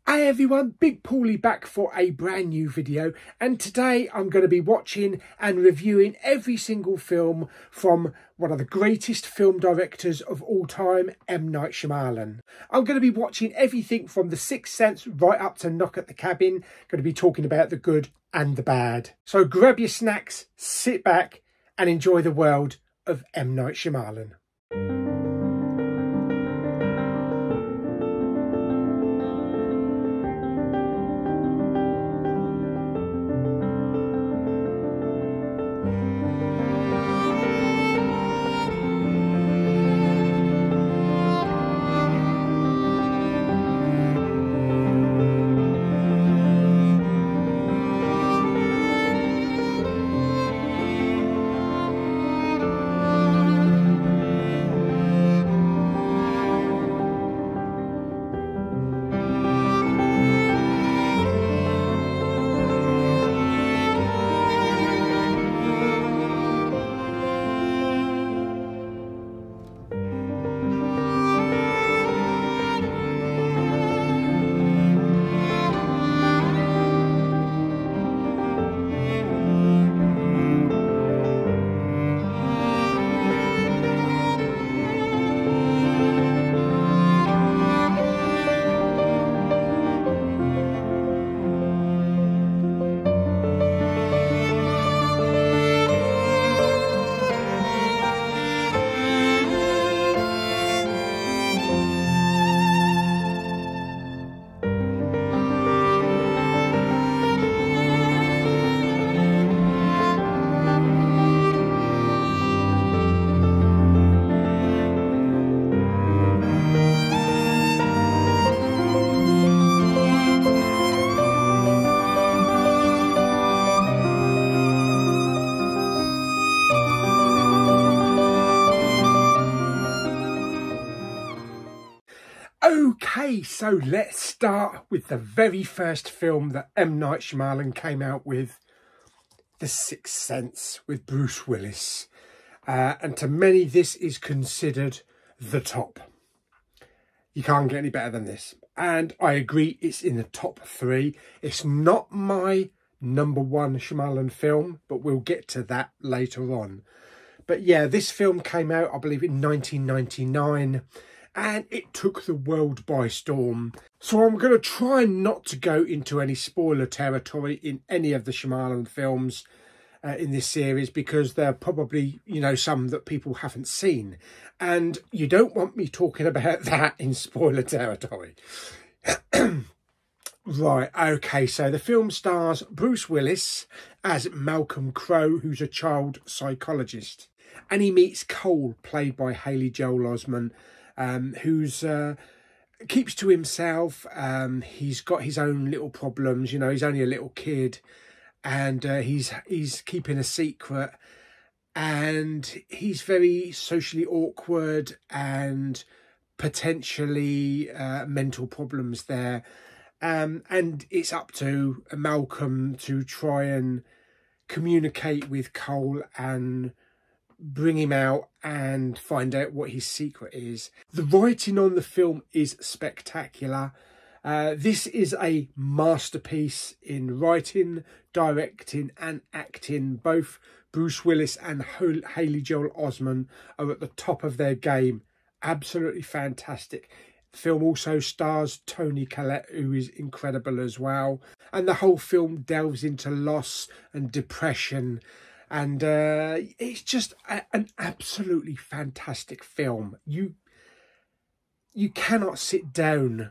Hey everyone, Big Pauly back for a brand new video, and today I'm going to be watching and reviewing every single film from one of the greatest film directors of all time, M. Night Shyamalan. I'm going to be watching everything from The Sixth Sense right up to Knock at the Cabin. Going to be talking about the good and the bad. So grab your snacks, sit back and enjoy the world of M. Night Shyamalan. Okay, so let's start with the very first film that M. Night Shyamalan came out with, The Sixth Sense, with Bruce Willis. And to many, this is considered the top. You can't get any better than this. And I agree, it's in the top 3. It's not my #1 Shyamalan film, but we'll get to that later on. But yeah, this film came out, I believe, in 1999. And it took the world by storm. So I'm going to try not to go into any spoiler territory in any of the Shyamalan films in this series, because there are probably, some that people haven't seen. And you don't want me talking about that in spoiler territory. Right, okay, so the film stars Bruce Willis as Malcolm Crowe, who's a child psychologist. And he meets Cole, played by Haley Joel Osment, who's keeps to himself. He's got his own little problems, he's only a little kid, and he's keeping a secret, and he's very socially awkward and potentially mental problems there. And it's up to Malcolm to try and communicate with Cole and bring him out and find out what his secret is. The writing on the film is spectacular. This is a masterpiece in writing, directing and acting. Both Bruce Willis and Haley Joel Osment are at the top of their game. Absolutely fantastic. The film also stars Toni Collette, who is incredible as well. And the whole film delves into loss and depression. And it's just an absolutely fantastic film. You cannot sit down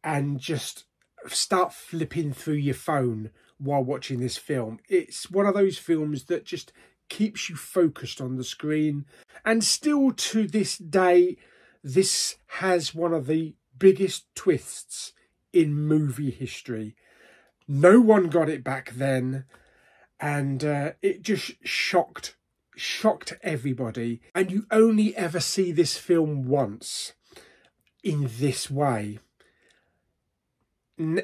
and just start flipping through your phone while watching this film. It's one of those films that just keeps you focused on the screen. And still to this day, this has one of the biggest twists in movie history. No one got it back then. And it just shocked everybody. And you only ever see this film once in this way.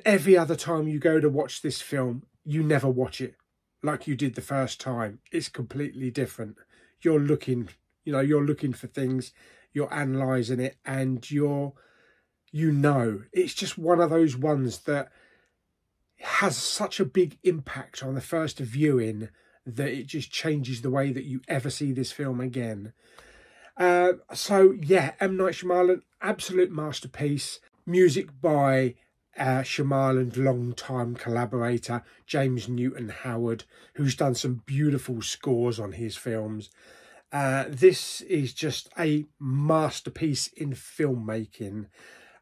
Every other time you go to watch this film, you never watch it like you did the first time. It's completely different. You're looking, you're looking for things, you're analysing it, and you're you know. It's just one of those ones that has such a big impact on the first viewing that it just changes the way that you ever see this film again. So yeah, M. Night Shyamalan, absolute masterpiece. Music by Shyamalan's long-time collaborator, James Newton Howard, who's done some beautiful scores on his films. This is just a masterpiece in filmmaking.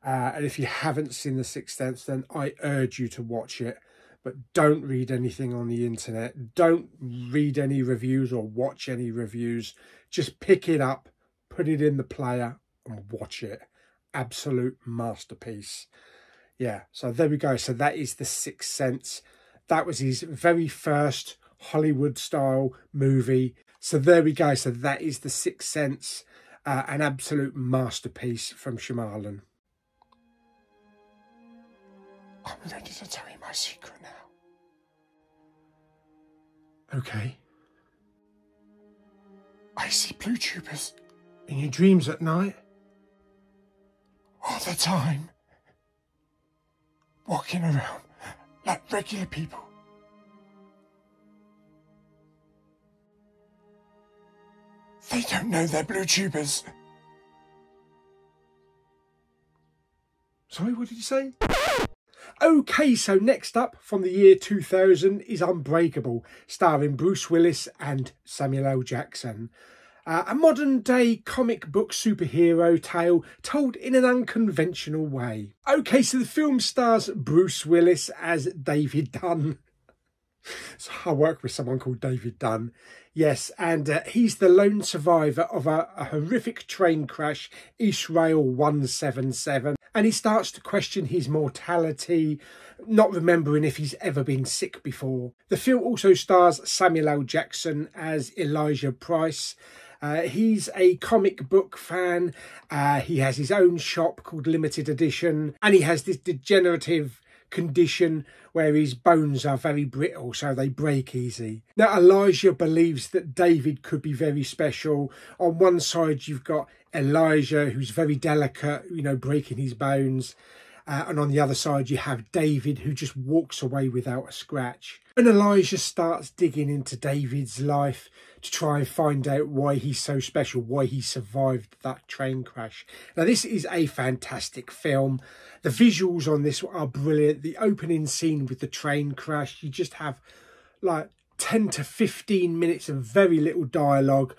And if you haven't seen The Sixth Sense, then I urge you to watch it. But don't read anything on the internet. Don't read any reviews or watch any reviews. Just pick it up, put it in the player and watch it. Absolute masterpiece. Yeah, so there we go. So that is The Sixth Sense. That was his very first Hollywood-style movie. So there we go. So that is The Sixth Sense, an absolute masterpiece from Shyamalan. I'm ready to tell you my secret now. Okay. I see blue tubers in your dreams at night. All the time. Walking around like regular people. They don't know they're blue tubers. Sorry, what did you say? Okay, so next up from the year 2000 is Unbreakable, starring Bruce Willis and Samuel L. Jackson. A modern-day comic book superhero tale told in an unconventional way. Okay, so the film stars Bruce Willis as David Dunn. So I work with someone called David Dunn. Yes, and he's the lone survivor of a horrific train crash, East Rail 177. And he starts to question his mortality, not remembering if he's ever been sick before. The film also stars Samuel L. Jackson as Elijah Price. He's a comic book fan. He has his own shop called Limited Edition. And he has this degenerative condition where his bones are very brittle, so they break easy. Now, Elijah believes that David could be very special. On one side, you've got Elijah, who's very delicate, you know, breaking his bones. And on the other side, you have David, who just walks away without a scratch. And Elijah starts digging into David's life to try and find out why he's so special, why he survived that train crash. Now, this is a fantastic film. The visuals on this are brilliant. The opening scene with the train crash, you just have like 10 to 15 minutes of very little dialogue.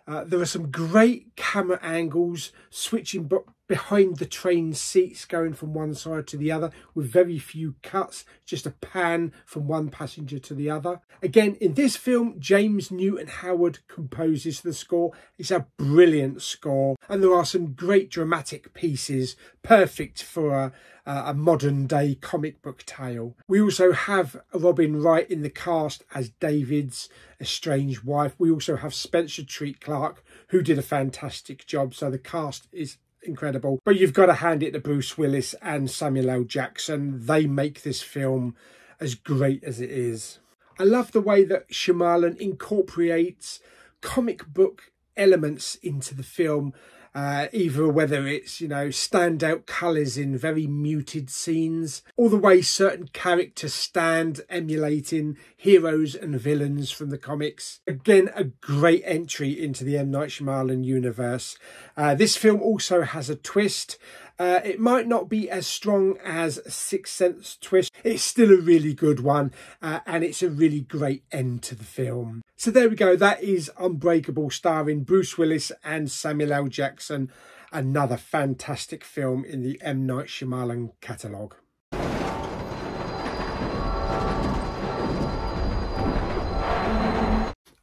There are some great camera angles, switching behind the train seats, going from one side to the other with very few cuts, just a pan from one passenger to the other. Again, in this film, James Newton Howard composes the score. It's a brilliant score, and there are some great dramatic pieces, perfect for a modern day comic book tale. We also have Robin Wright in the cast as David's estranged wife. We also have Spencer Treat Clark, who did a fantastic job, so the cast is incredible. But you've got to hand it to Bruce Willis and Samuel L. Jackson. They make this film as great as it is. I love the way that Shyamalan incorporates comic book elements into the film, either whether it's, you know, standout colours in very muted scenes, or the way certain characters stand emulating heroes and villains from the comics. Again, a great entry into the M. Night Shyamalan universe. This film also has a twist. It might not be as strong as Sixth Sense twist. It's still a really good one, and it's a really great end to the film. So there we go. That is Unbreakable, starring Bruce Willis and Samuel L. Jackson. Another fantastic film in the M. Night Shyamalan catalogue.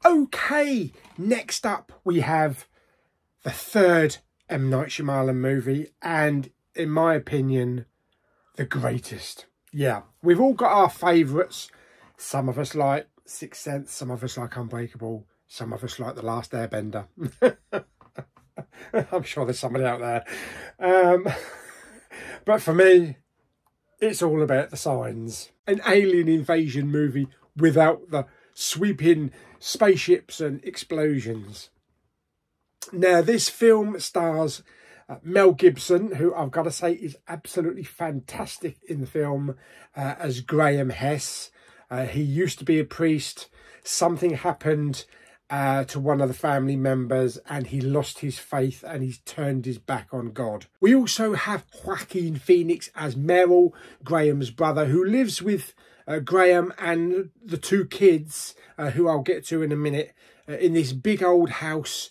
Okay, next up we have the third M. Night Shyamalan movie, and in my opinion, the greatest. Yeah, we've all got our favourites. Some of us like Sixth Sense, some of us like Unbreakable, some of us like The Last Airbender. I'm sure there's somebody out there. But for me, it's all about the signs. An alien invasion movie without the sweeping spaceships and explosions. Now, this film stars Mel Gibson, who I've got to say is absolutely fantastic in the film as Graham Hess. He used to be a priest. Something happened to one of the family members and he lost his faith and he's turned his back on God. We also have Joaquin Phoenix as Merrill, Graham's brother, who lives with Graham and the two kids, who I'll get to in a minute, in this big old house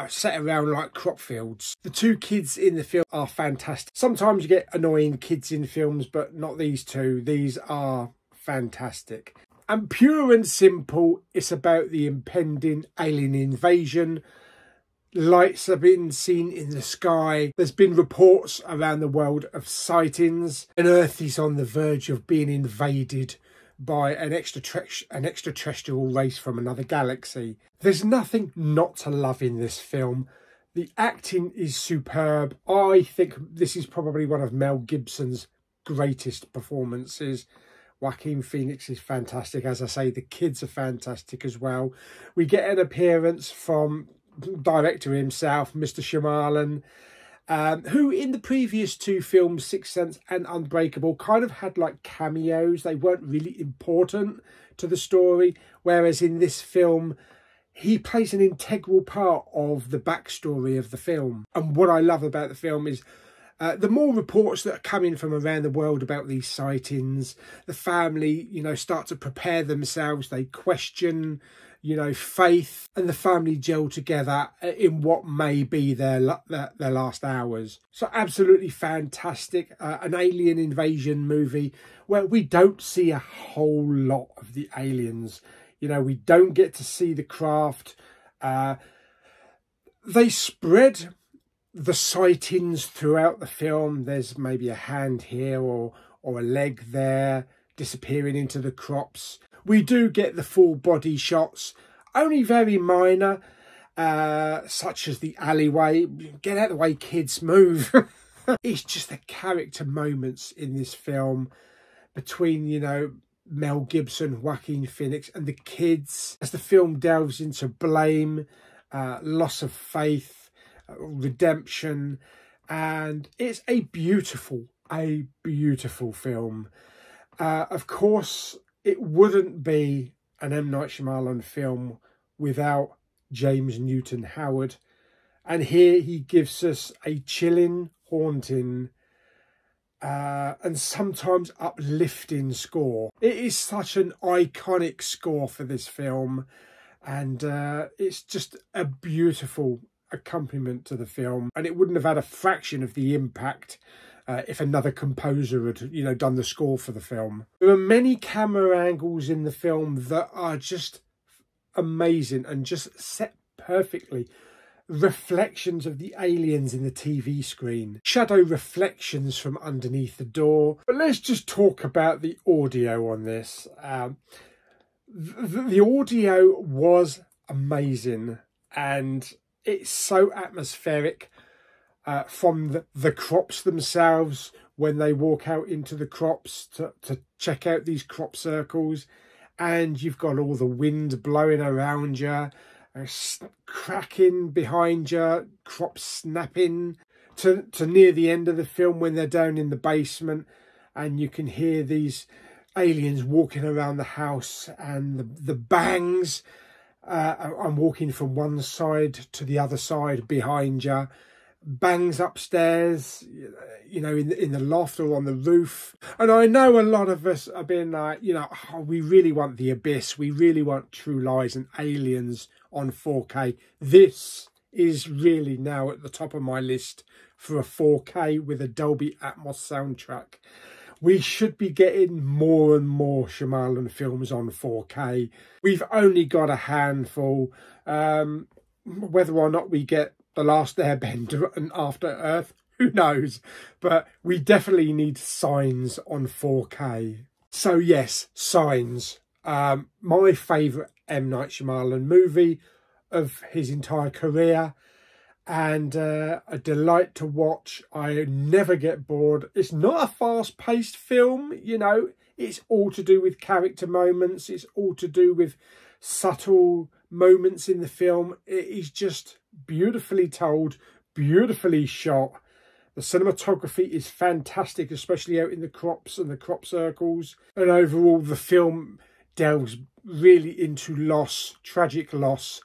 set around like crop fields. The two kids in the film are fantastic. Sometimes you get annoying kids in films, but not these two. These are fantastic. And pure and simple, it's about the impending alien invasion. Lights have been seen in the sky. There's been reports around the world of sightings. And Earth is on the verge of being invaded by an extraterrestrial race from another galaxy. There's nothing not to love in this film. The acting is superb. I think this is probably one of Mel Gibson's greatest performances. Joaquin Phoenix is fantastic. As I say, the kids are fantastic as well. We get an appearance from director himself, Mr. Shyamalan, who in the previous two films, Sixth Sense and Unbreakable, kind of had like cameos. They weren't really important to the story, whereas in this film, he plays an integral part of the backstory of the film. And what I love about the film is the more reports that are coming from around the world about these sightings, the family, you know, start to prepare themselves. They question, you know, faith, and the family gel together in what may be their last hours. So absolutely fantastic. An alien invasion movie where we don't see a whole lot of the aliens. You know, we don't get to see the craft. They spread the sightings throughout the film. There's maybe a hand here or a leg there disappearing into the crops. We do get the full body shots, only very minor, such as the alleyway. Get out of the way, kids, move. It's just the character moments in this film between, you know, Mel Gibson, Joaquin Phoenix and the kids, as the film delves into blame, loss of faith, redemption, and it's a beautiful film. Of course, it wouldn't be an M. Night Shyamalan film without James Newton Howard, and here he gives us a chilling, haunting, and sometimes uplifting score. It is such an iconic score for this film, and it's just a beautiful accompaniment to the film, and it wouldn't have had a fraction of the impact if another composer had, you know, done the score for the film. There are many camera angles in the film that are just amazing and just set perfectly. Reflections of the aliens in the TV screen, shadow reflections from underneath the door. But let's just talk about the audio on this. The audio was amazing, and it's so atmospheric, from the crops themselves when they walk out into the crops to check out these crop circles, and you've got all the wind blowing around you, cracking behind you, crops snapping, to near the end of the film when they're down in the basement and you can hear these aliens walking around the house, and the bangs. I'm walking from one side to the other side behind you. Bangs upstairs, you know, in the loft or on the roof. And I know a lot of us are being like, you know, oh, we really want The Abyss. We really want True Lies and Aliens on 4K. This is really now at the top of my list for a 4K with a Dolby Atmos soundtrack. We should be getting more and more Shyamalan films on 4K. We've only got a handful. Whether or not we get The Last Airbender and After Earth, who knows? But we definitely need Signs on 4K. So yes, Signs. My favourite M. Night Shyamalan movie of his entire career. And a delight to watch. I never get bored. It's not a fast-paced film, you know. It's all to do with character moments. It's all to do with subtle moments in the film. It is just beautifully told, beautifully shot. The cinematography is fantastic, especially out in the crops and the crop circles. And overall, the film delves really into loss, tragic loss,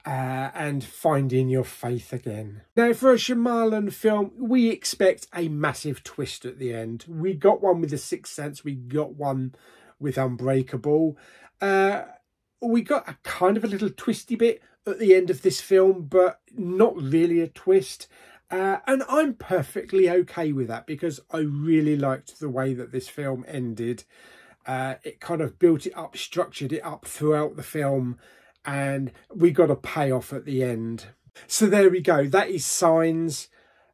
and finding your faith again. Now, for a Shyamalan film, we expect a massive twist at the end. We got one with The Sixth Sense. We got one with Unbreakable. We got a kind of a little twisty bit at the end of this film, but not really a twist. And I'm perfectly okay with that, because I really liked the way that this film ended. It kind of built it up, structured it up throughout the film, and we got a payoff at the end. So there we go. That is Signs,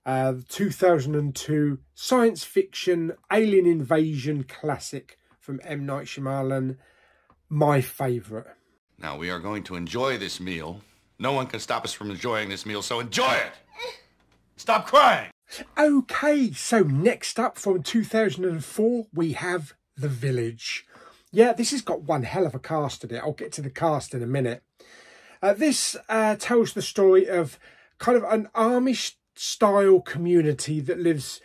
2002 science fiction alien invasion classic from M. Night Shyamalan. My favourite. Now we are going to enjoy this meal. No one can stop us from enjoying this meal, so enjoy it! Stop crying! Okay, so next up from 2004, we have The Village. Yeah, this has got one hell of a cast in it. I'll get to the cast in a minute. This tells the story of kind of an Amish-style community that lives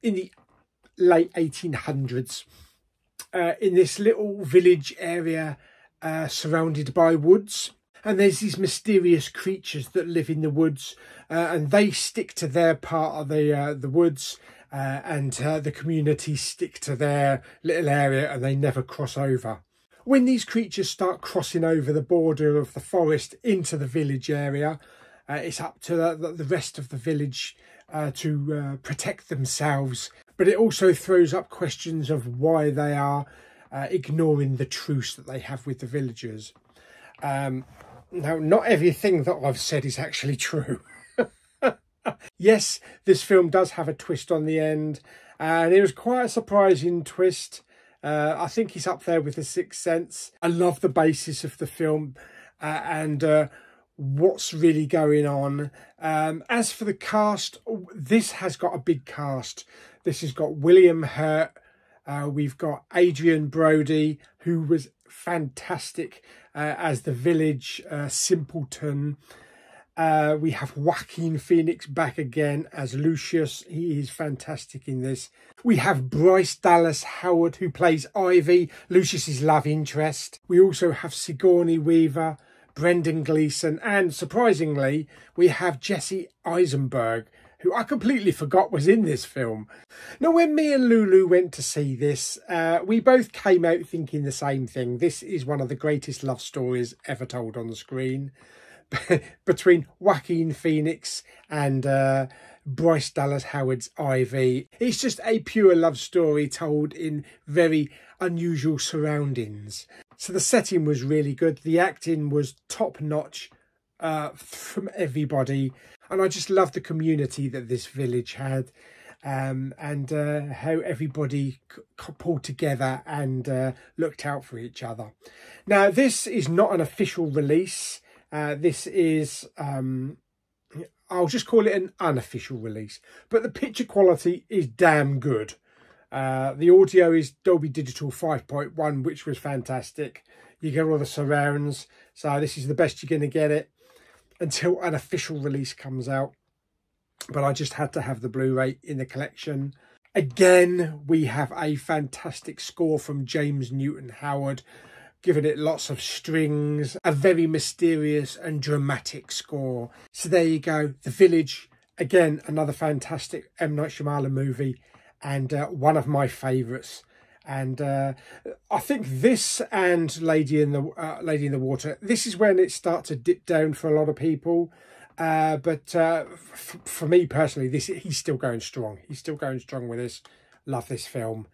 in the late 1800s in this little village area surrounded by woods. And there's these mysterious creatures that live in the woods, and they stick to their part of the woods, and the community stick to their little area, and they never cross over. When these creatures start crossing over the border of the forest into the village area, it's up to the rest of the village to protect themselves. But it also throws up questions of why they are ignoring the truce that they have with the villagers. Now, not everything that I've said is actually true. Yes, this film does have a twist on the end, and it was quite a surprising twist. I think it's up there with The Sixth Sense. I love the basis of the film and what's really going on. As for the cast, this has got a big cast. This has got William Hurt. We've got Adrian Brody, who was fantastic as the village simpleton. We have Joaquin Phoenix back again as Lucius. He is fantastic in this. We have Bryce Dallas Howard, who plays Ivy, Lucius's love interest. We also have Sigourney Weaver, Brendan Gleeson, and surprisingly, we have Jesse Eisenberg, who I completely forgot was in this film. Now, when me and Lulu went to see this, we both came out thinking the same thing. This is one of the greatest love stories ever told on the screen, between Joaquin Phoenix and Bryce Dallas Howard's Ivy. It's just a pure love story told in very unusual surroundings. So the setting was really good. The acting was top-notch from everybody. And I just love the community that this village had, and how everybody pulled together and looked out for each other. Now, this is not an official release. This is, I'll just call it an unofficial release. But the picture quality is damn good. The audio is Dolby Digital 5.1, which was fantastic. You get all the surrounds. So this is the best you're going to get it until an official release comes out. But I just had to have the Blu-ray in the collection. Again, we have a fantastic score from James Newton Howard, giving it lots of strings, a very mysterious and dramatic score. So there you go. The Village, again, another fantastic M. Night Shyamalan movie, and one of my favourites. And I think this and Lady in the Water, this is when it starts to dip down for a lot of people. But for me personally, he's still going strong. He's still going strong with this. Love this film.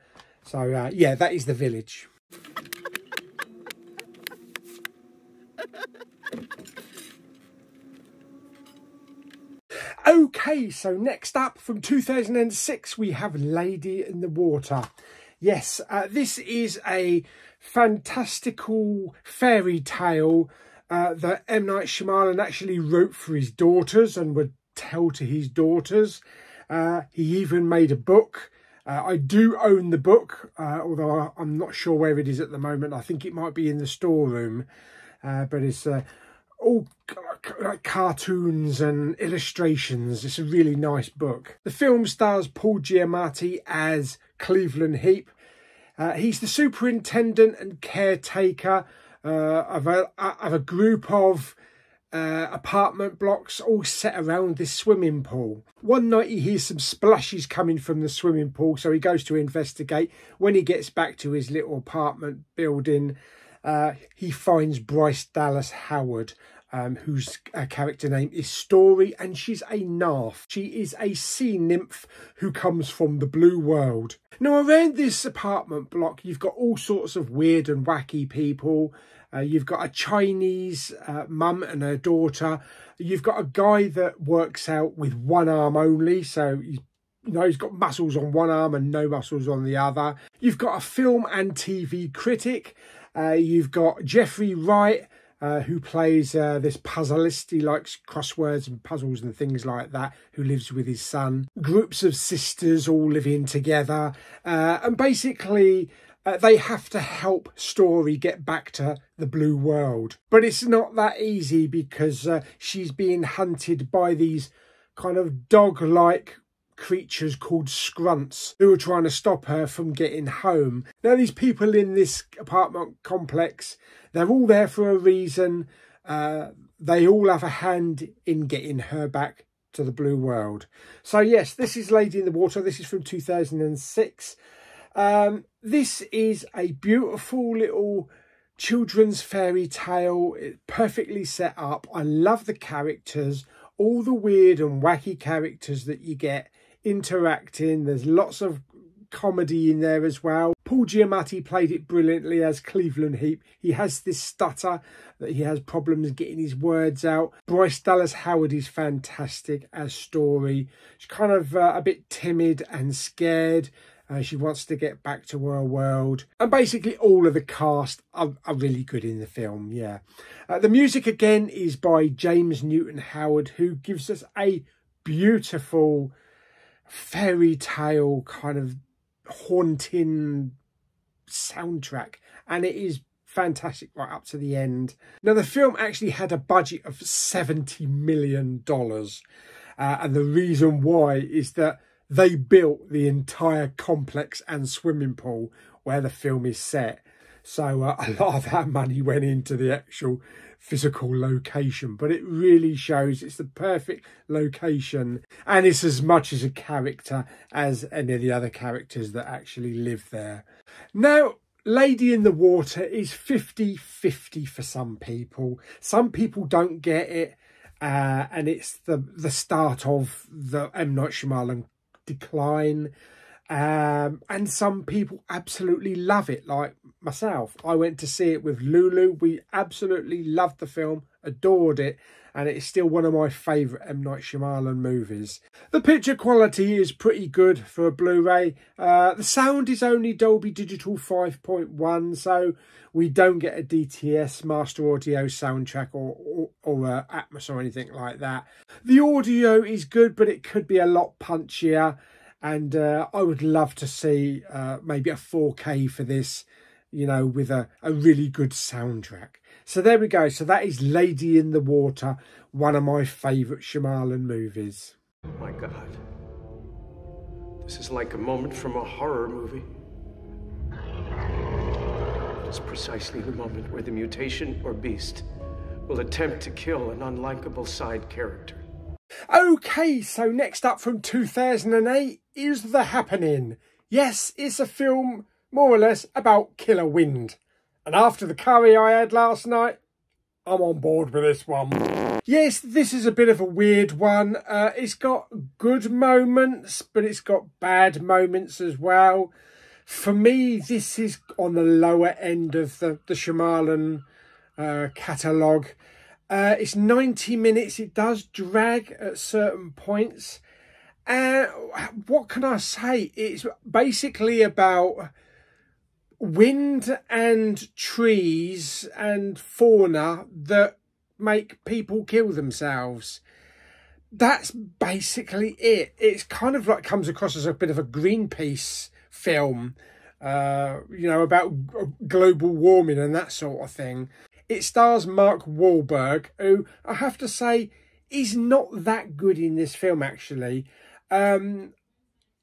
So yeah, that is The Village. Okay, so next up from 2006, we have Lady in the Water. Yes, this is a fantastical fairy tale that M. Night Shyamalan actually wrote for his daughters and would tell to his daughters. He even made a book. I do own the book, although I'm not sure where it is at the moment. I think it might be in the storeroom. But it's all like cartoons and illustrations. It's a really nice book. The film stars Paul Giamatti as Cleveland Heap. He's the superintendent and caretaker of a group of apartment blocks all set around this swimming pool. One night he hears some splashes coming from the swimming pool, so he goes to investigate. When he gets back to his little apartment building, he finds Bryce Dallas Howard, whose character name is Story, and she's a nymph. She is a sea nymph who comes from the blue world. Now, around this apartment block, you've got all sorts of weird and wacky people. You've got a Chinese mum and her daughter. You've got a guy that works out with one arm only, so he's got muscles on one arm and no muscles on the other. You've got a film and TV critic. You've got Jeffrey Wright, who plays this puzzleist. He likes crosswords and puzzles and things like that, who lives with his son. Groups of sisters all living together. And basically, they have to help Story get back to the blue world. But it's not that easy because she's being hunted by these kind of dog-like creatures called scrunts who are trying to stop her from getting home. Now, these people in this apartment complex, they're all there for a reason. They all have a hand in getting her back to the blue world. So yes, this is Lady in the Water. This is from 2006. This is a beautiful little children's fairy tale. It's perfectly set up. I love the characters, all the weird and wacky characters that you get interacting. There's lots of comedy in there as well. Paul Giamatti played it brilliantly as Cleveland Heap. He has this stutter that he has problems getting his words out. Bryce Dallas Howard is fantastic as Story. She's kind of a bit timid and scared. She wants to get back to her world. And basically all of the cast are really good in the film, yeah. The music again is by James Newton Howard, who gives us a beautiful fairy tale kind of haunting soundtrack. And it is fantastic right up to the end. Now, the film actually had a budget of $70 million. And the reason why is that they built the entire complex and swimming pool where the film is set. So a lot of that money went into the actual physical location. But it really shows it's the perfect location. And it's as much as a character as any of the other characters that actually live there. Now, Lady in the Water is 50-50 for some people. Some people don't get it. And it's the start of the M. Night Shyamalan decline, and some people absolutely love it, like myself. I went to see it with Lulu. We absolutely loved the film, adored it, and it's still one of my favourite M. Night Shyamalan movies. The picture quality is pretty good for a Blu-ray. The sound is only Dolby Digital 5.1, so we don't get a DTS Master Audio soundtrack or Atmos or anything like that. The audio is good, but it could be a lot punchier. And I would love to see maybe a 4K for this, with a really good soundtrack. So there we go. So that is Lady in the Water, one of my favourite Shyamalan movies. My God. This is like a moment from a horror movie. It is precisely the moment where the mutation or beast will attempt to kill an unlikable side character. Okay, so next up from 2008 is The Happening. Yes, it's a film more or less about killer wind. And after the curry I had last night, I'm on board with this one. Yes, this is a bit of a weird one. It's got good moments, but it's got bad moments as well. For me, this is on the lower end of the Shyamalan catalogue. It's 90 minutes. It does drag at certain points. What can I say? It's basically about wind and trees and fauna that make people kill themselves. That's basically it. It's kind of like comes across as a bit of a Greenpeace film, about global warming and that sort of thing. It stars Mark Wahlberg, who I have to say is not that good in this film, actually.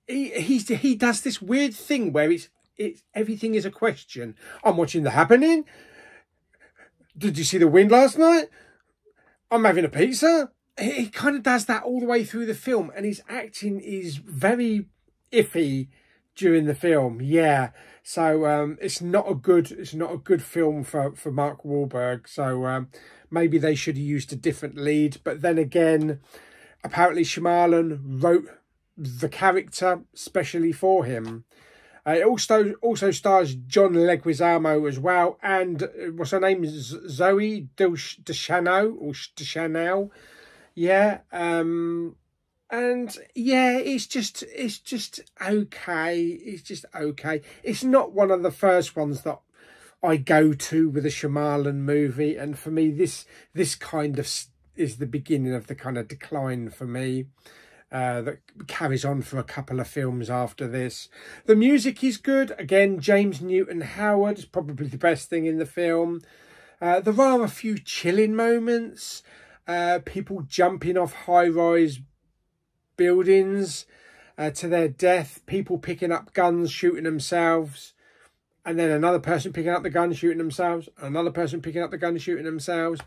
He does this weird thing where it's everything is a question. I'm watching The Happening. Did you see the wind last night? I'm having a pizza. He kind of does that all the way through the film, and his acting is very iffy during the film. Yeah, so it's not a good film for Mark Wahlberg. So maybe they should have used a different lead. But then again, apparently Shyamalan wrote the character specially for him. It also stars John Leguizamo as well, and what's her name? Zoe Deschanel or Deschanel. Yeah, and yeah, it's just okay. It's just okay. It's not one of the first ones that I go to with a Shyamalan movie, and for me, this kind of is the beginning of the kind of decline for me. That carries on for a couple of films after this. The music is good. Again, James Newton Howard is probably the best thing in the film. There are a few chilling moments. People jumping off high-rise buildings to their death. People picking up guns, shooting themselves. And then another person picking up the gun, shooting themselves. Another person picking up the gun, shooting themselves.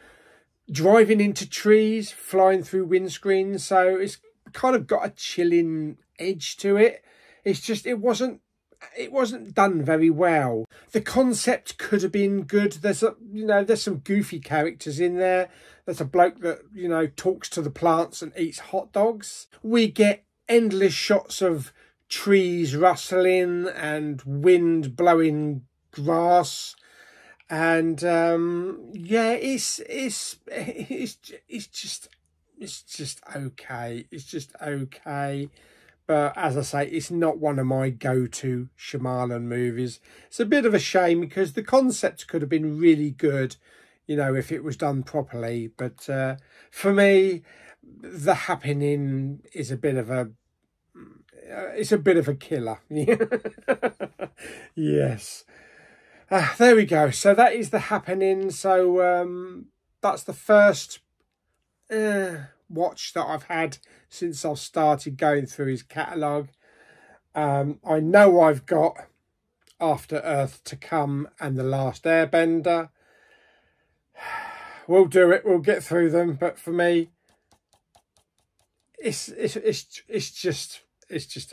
Driving into trees, flying through windscreens. So it's kind of got a chilling edge to it. It's just it wasn't done very well. The concept could have been good. There's some goofy characters in there. There's a bloke that talks to the plants and eats hot dogs. We get endless shots of trees rustling and wind blowing grass, and yeah, it's just okay. It's just okay. But as I say, it's not one of my go-to Shyamalan movies. It's a bit of a shame because the concept could have been really good, if it was done properly. But for me, The Happening is a bit of a killer. Yes. There we go. So that is The Happening. So that's the first watch that I've had since I've started going through his catalogue. I know I've got After Earth to Come and The Last Airbender. We'll do it. We'll get through them. But for me, it's just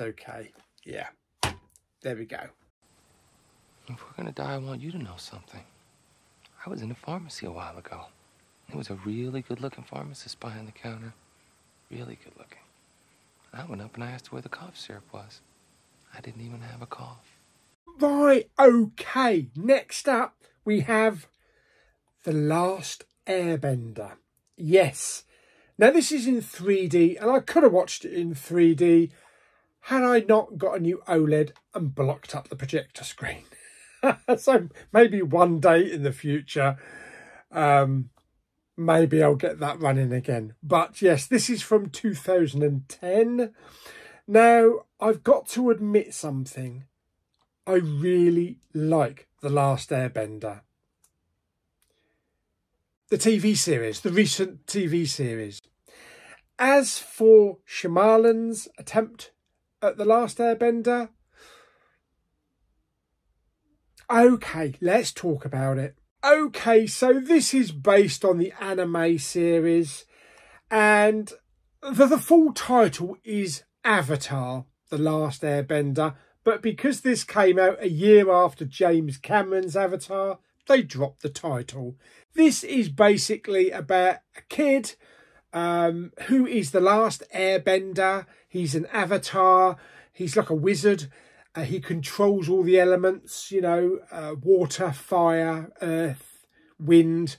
okay. Yeah. There we go. If we're gonna die, I want you to know something. I was in a pharmacy a while ago. There was a really good-looking pharmacist behind the counter. Really good-looking. I went up and I asked her where the cough syrup was. I didn't even have a cough. Right, okay. Next up, we have The Last Airbender. Yes. Now, this is in 3D, and I could have watched it in 3D had I not got a new OLED and blocked up the projector screen. So maybe one day in the future, maybe I'll get that running again. But yes, this is from 2010. Now, I've got to admit something. I really like The Last Airbender. The TV series, the recent TV series. As for Shyamalan's attempt at The Last Airbender, okay, let's talk about it. Okay, so this is based on the anime series, and the full title is Avatar, The Last Airbender, but because this came out a year after James Cameron's Avatar, they dropped the title. This is basically about a kid who is the last airbender. He's an avatar. He's like a wizard. He controls all the elements, water, fire, earth, wind,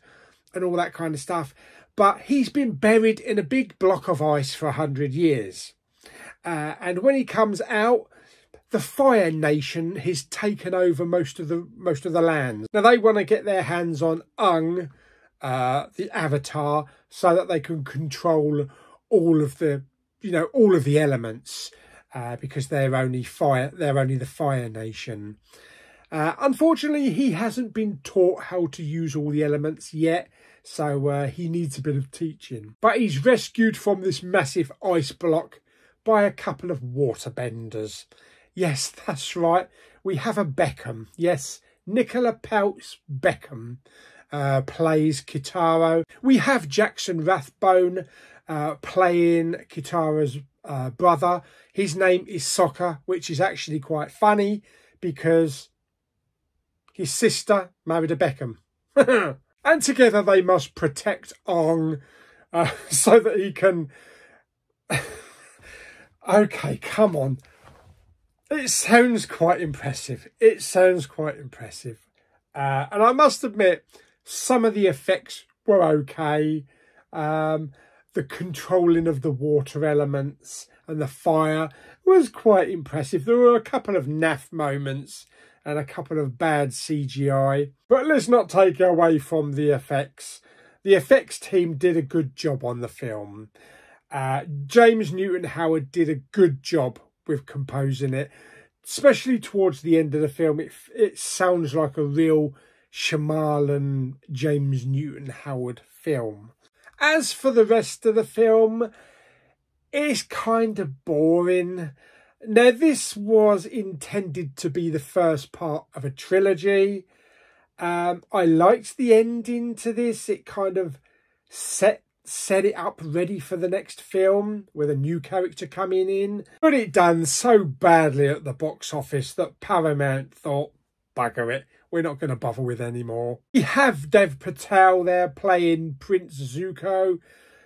and all that kind of stuff. But he's been buried in a big block of ice for 100 years. And when he comes out, the Fire Nation has taken over most of the land. Now they want to get their hands on Ung, the Avatar, so that they can control all of the elements, because they're only fire. They're only the Fire Nation. Unfortunately, he hasn't been taught how to use all the elements yet, so he needs a bit of teaching. But he's rescued from this massive ice block by a couple of waterbenders. Yes, that's right. We have a Beckham. Yes, Nicola Peltz Beckham plays Kitaro. We have Jackson Rathbone playing Kitaro's brother. His name is Sokka, which is actually quite funny because his sister married a Beckham. And together they must protect Ong so that he can... Okay, come on. It sounds quite impressive. It sounds quite impressive. And I must admit, some of the effects were okay. The controlling of the water elements and the fire was quite impressive. There were a couple of naff moments and a couple of bad CGI. But let's not take away from the effects. The effects team did a good job on the film. James Newton Howard did a good job with composing it. Especially towards the end of the film, it sounds like a real Shyamalan, James Newton Howard film. As for the rest of the film, it's kind of boring. Now, this was intended to be the first part of a trilogy. I liked the ending to this. It kind of set it up ready for the next film with a new character coming in. But it done so badly at the box office that Paramount thought, bugger it, we're not going to bother with anymore. We have Dev Patel there playing Prince Zuko,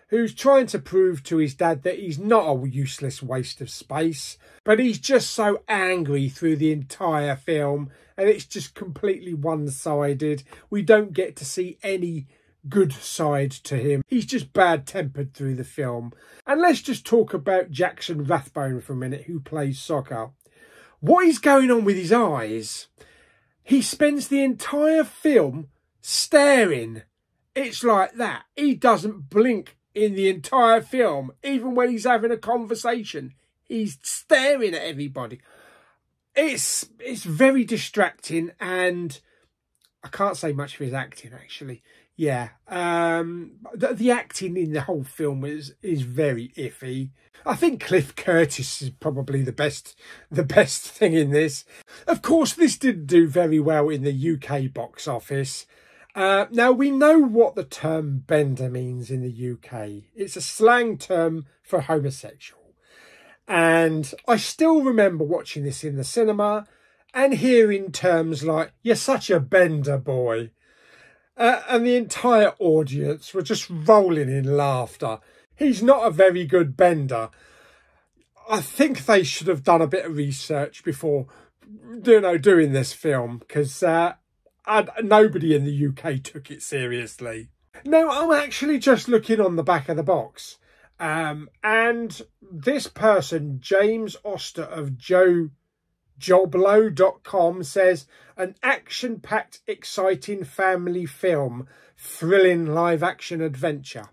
who's trying to prove to his dad that he's not a useless waste of space. But he's just so angry through the entire film, and it's just completely one-sided. We don't get to see any good side to him. He's just bad-tempered through the film. And let's just talk about Jackson Rathbone for a minute, who plays Sokka. What is going on with his eyes? He spends the entire film staring. It's like that. He doesn't blink in the entire film. Even when he's having a conversation, he's staring at everybody. It's very distracting, and I can't say much for his acting, actually. Yeah, the acting in the whole film is very iffy. I think Cliff Curtis is probably the best thing in this. Of course, this didn't do very well in the UK box office. Now, we know what the term bender means in the UK. It's a slang term for homosexual. And I still remember watching this in the cinema and hearing terms like, "You're such a bender, boy." And the entire audience were just rolling in laughter. He's not a very good bender. I think they should have done a bit of research before, doing this film, because nobody in the UK took it seriously. Now, I'm actually just looking on the back of the box. And this person, James Oster of Joblo.com, says, an action-packed, exciting family film, thrilling live-action adventure.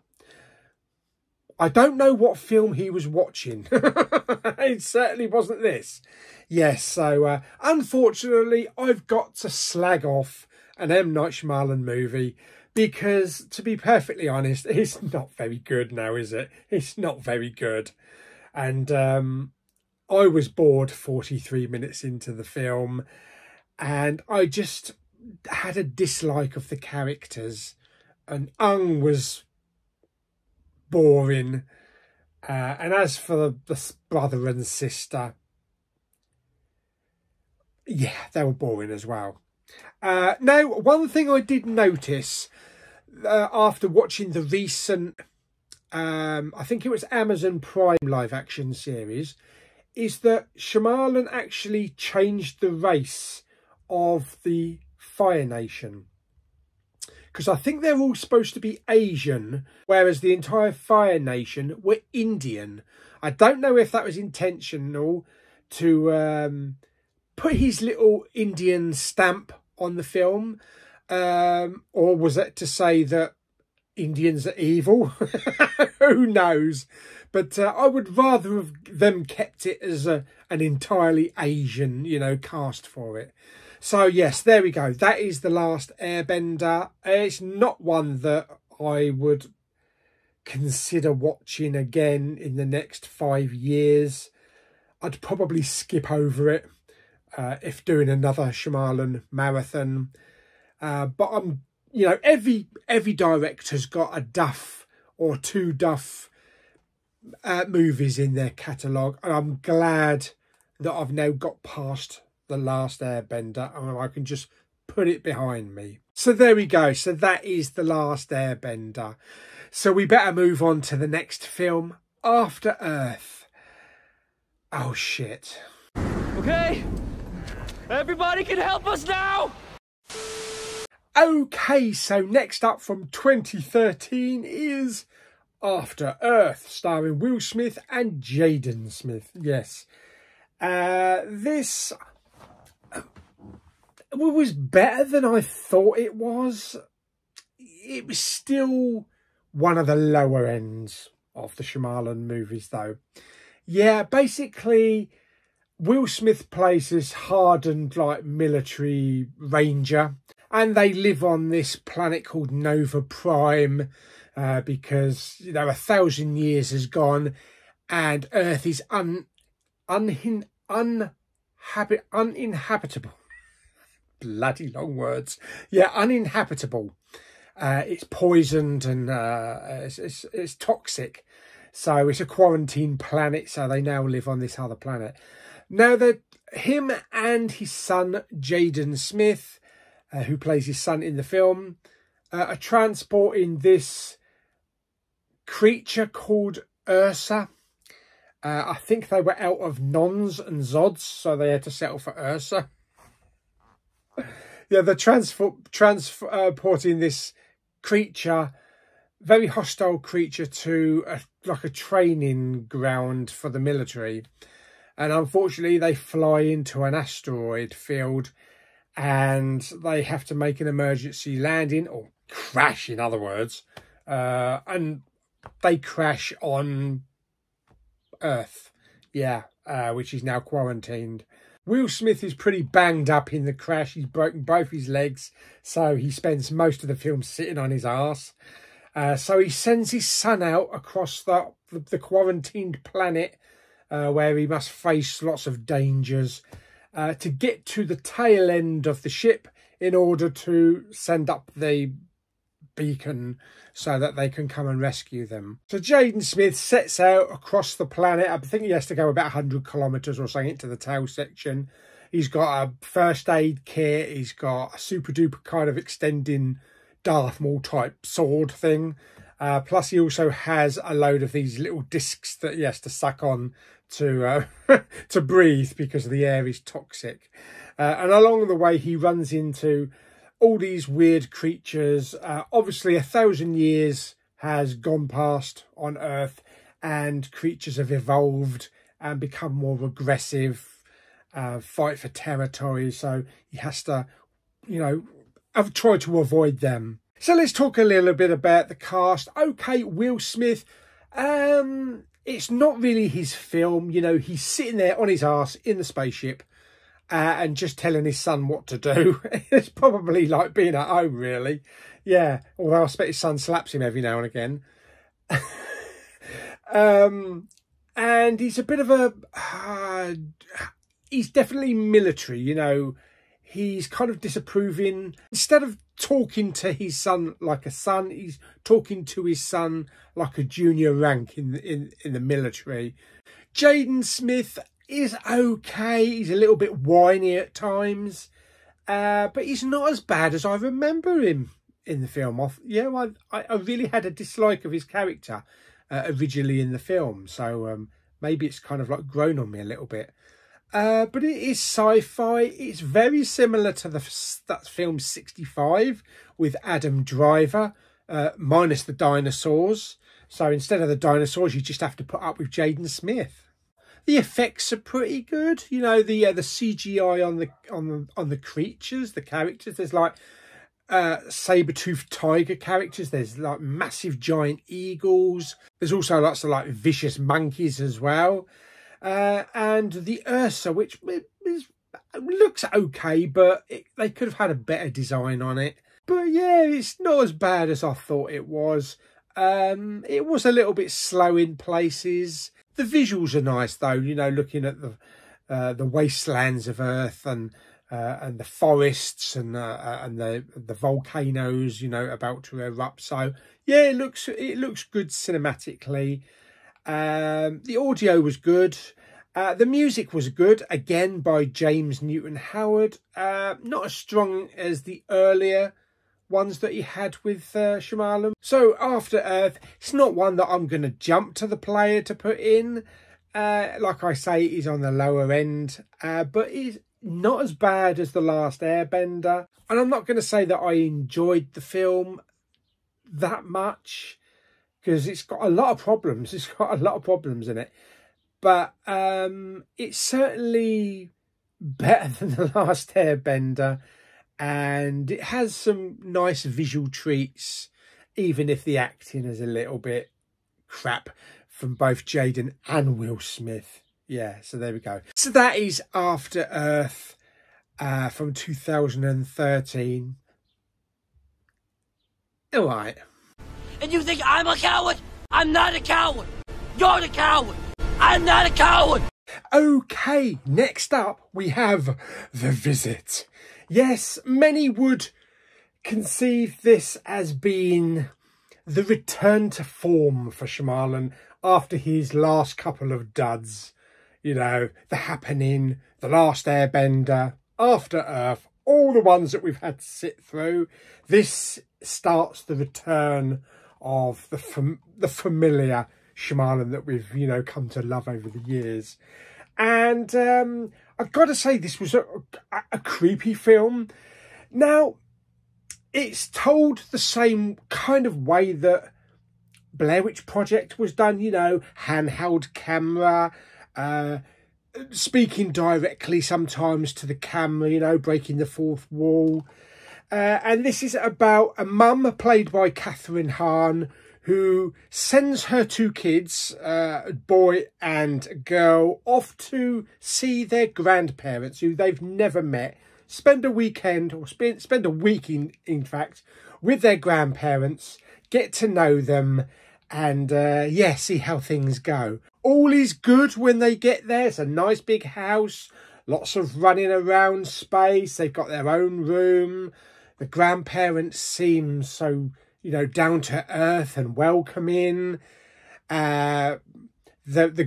I don't know what film he was watching. It certainly wasn't this. Yes, so unfortunately, I've got to slag off an M. Night Shyamalan movie because, to be perfectly honest, it's not very good now, is it? It's not very good. And I was bored 43 minutes into the film, and I just had a dislike of the characters, and Ung was boring, and as for the brother and sister, yeah, they were boring as well. Now, one thing I did notice after watching the recent, I think it was Amazon Prime live action series, is that Shyamalan actually changed the race of the Fire Nation. Because I think they're all supposed to be Asian, whereas the entire Fire Nation were Indian. I don't know if that was intentional to put his little Indian stamp on the film, or was it to say that Indians are evil? Who knows? But I would rather have them kept it as an entirely Asian, cast for it. So yes, there we go. That is The Last Airbender. It's not one that I would consider watching again in the next 5 years. I'd probably skip over it if doing another Shyamalan marathon. But I'm, you know, every director's got a duff or two duff movies in their catalogue, and I'm glad that I've now got past The Last Airbender and I can just put it behind me. So there we go. So that is The Last Airbender. So we better move on to the next film, After Earth. Oh shit. Okay, everybody can help us now. Okay, so next up from 2013 is After Earth, starring Will Smith and Jaden Smith. Yes. This was better than I thought it was. It was still one of the lower ends of the Shyamalan movies, though. Yeah, basically, Will Smith plays this hardened, like, military ranger, and they live on this planet called Nova Prime because, you know, 1,000 years has gone and Earth is uninhabitable. Bloody long words. Yeah, uninhabitable. It's poisoned and it's toxic. So it's a quarantine planet. So they now live on this other planet. Now that him and his son, Jaden Smith, who plays his son in the film, are transporting this creature called Ursa. I think they were out of nons and zods, so they had to settle for Ursa. Yeah, they're transporting this creature, very hostile creature, to like a training ground for the military. And unfortunately, they fly into an asteroid field and they have to make an emergency landing, or crash, in other words. And they crash on Earth, yeah, which is now quarantined. Will Smith is pretty banged up in the crash. He's broken both his legs, so he spends most of the film sitting on his arse. So he sends his son out across the quarantined planet, where he must face lots of dangers, to get to the tail end of the ship in order to send up the beacon so that they can come and rescue them. So Jaden Smith sets out across the planet. I think he has to go about 100 kilometres or something to the tail section. He's got a first aid kit. He's got a super duper kind of extending Darth Maul type sword thing. Plus he also has a load of these little discs that he has to suck on to to breathe because the air is toxic. And along the way he runs into all these weird creatures. Obviously 1,000 years has gone past on Earth and creatures have evolved and become more aggressive, fight for territory. So he has to, you know, try to avoid them. So let's talk a little bit about the cast. Okay, Will Smith. It's not really his film. You know, he's sitting there on his arse in the spaceship and just telling his son what to do. It's probably like being at home, really. Yeah, although I expect his son slaps him every now and again. And he's a bit of a... he's definitely military, you know. He's kind of disapproving. Instead of talking to his son like a son, he's talking to his son like a junior rank in the military. Jaden Smith is okay. He's a little bit whiny at times, but he's not as bad as I remember him in the film. Yeah, I really had a dislike of his character originally in the film, so maybe it's kind of like grown on me a little bit. But it is sci-fi. It's very similar to that film 65 with Adam Driver, minus the dinosaurs. So instead of the dinosaurs, you just have to put up with Jaden Smith. The effects are pretty good. You know, the CGI on the creatures, the characters. There's like saber-toothed tiger characters. There's like massive giant eagles. There's also lots of like vicious monkeys as well. And the Ursa, which is looks okay, but they could have had a better design on it. But yeah, it's not as bad as I thought it was. It was a little bit slow in places. The visuals are nice though, you know, looking at the wastelands of Earth and the forests and the volcanoes, you know, about to erupt. So yeah, it looks good cinematically. The audio was good. The music was good, again by James Newton Howard. Not as strong as the earlier ones that he had with Shyamalan. So After Earth, it's not one that I'm going to jump to the player to put in. Like I say, he's on the lower end, but he's not as bad as The Last Airbender. And I'm not going to say that I enjoyed the film that much, because it's got a lot of problems. It's got a lot of problems in it. But it's certainly better than The Last Airbender. And it has some nice visual treats, even if the acting is a little bit crap from both Jaden and Will Smith. Yeah, so there we go. So that is After Earth from 2013. All right. And you think I'm a coward? I'm not a coward. You're the coward. I'm not a coward. Okay, next up we have The Visit. Yes, many would conceive this as being the return to form for Shyamalan after his last couple of duds. You know, The Happening, The Last Airbender, After Earth, all the ones that we've had to sit through. This starts the return of the familiar Shyamalan that we've, you know, come to love over the years. And I've got to say, this was a creepy film. Now, it's told the same kind of way that Blair Witch Project was done, you know, handheld camera, speaking directly sometimes to the camera, you know, breaking the fourth wall. And this is about a mum played by Catherine Hahn, who sends her two kids, a boy and a girl, off to see their grandparents, who they've never met, spend a weekend, or spend a week in fact, with their grandparents, get to know them, and yeah, see how things go. All is good when they get there. It's a nice big house, lots of running around space, they've got their own room. The grandparents seem so, you know, down to earth and welcoming. The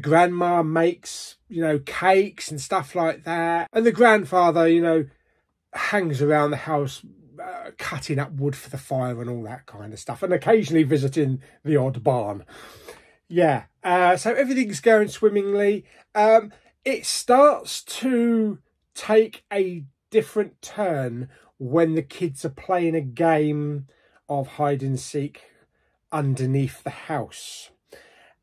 grandma makes, you know, cakes and stuff like that. And the grandfather, you know, hangs around the house, cutting up wood for the fire and all that kind of stuff. And occasionally visiting the odd barn. Yeah, so everything's going swimmingly. It starts to take a different turn when the kids are playing a game of hide and seek underneath the house,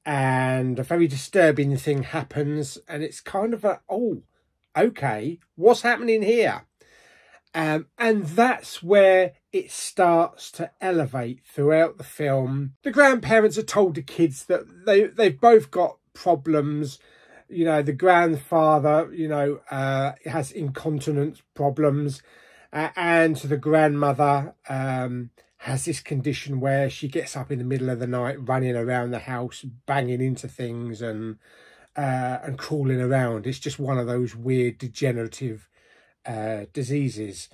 and a very disturbing thing happens, and it's kind of a, oh, okay, what's happening here? And that's where it starts to elevate throughout the film. The grandparents are told the kids that they've both got problems. You know, the grandfather, you know, has incontinence problems, and the grandmother has this condition where she gets up in the middle of the night, running around the house, banging into things and crawling around. It's just one of those weird degenerative diseases.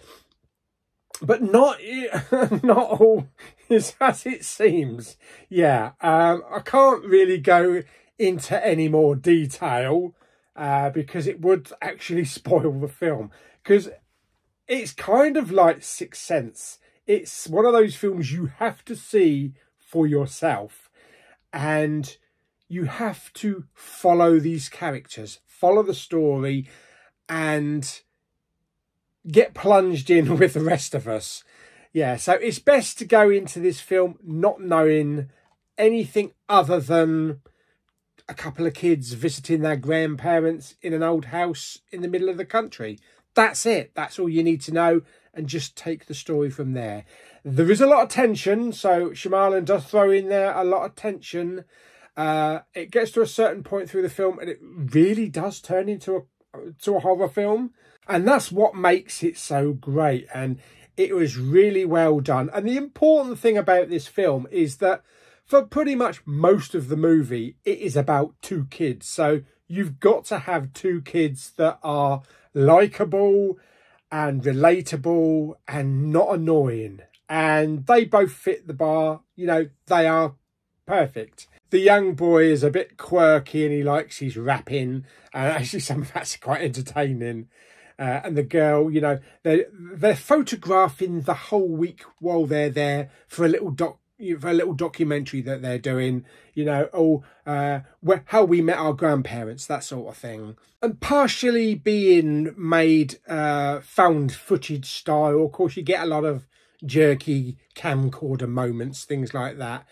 But not all is as it seems. Yeah, I can't really go into any more detail because it would actually spoil the film. Because it's kind of like Sixth Sense. It's one of those films you have to see for yourself, and you have to follow these characters, follow the story, and get plunged in with the rest of us. Yeah, so it's best to go into this film not knowing anything other than a couple of kids visiting their grandparents in an old house in the middle of the country. That's it. That's all you need to know, and just take the story from there. There is a lot of tension, so Shyamalan does throw in there a lot of tension. It gets to a certain point through the film, and it really does turn into a horror film. And that's what makes it so great. And it was really well done. And the important thing about this film is that for pretty much most of the movie, it is about two kids. So you've got to have two kids that are likeable and relatable and not annoying. And they both fit the bar. You know, they are perfect. The young boy is a bit quirky and he likes his rapping. And actually some of that's quite entertaining. And the girl, you know, they're photographing the whole week while they're there for a little documentary that they're doing, you know, how we met our grandparents, that sort of thing. And partially being made found footage style. Of course, you get a lot of jerky camcorder moments, things like that.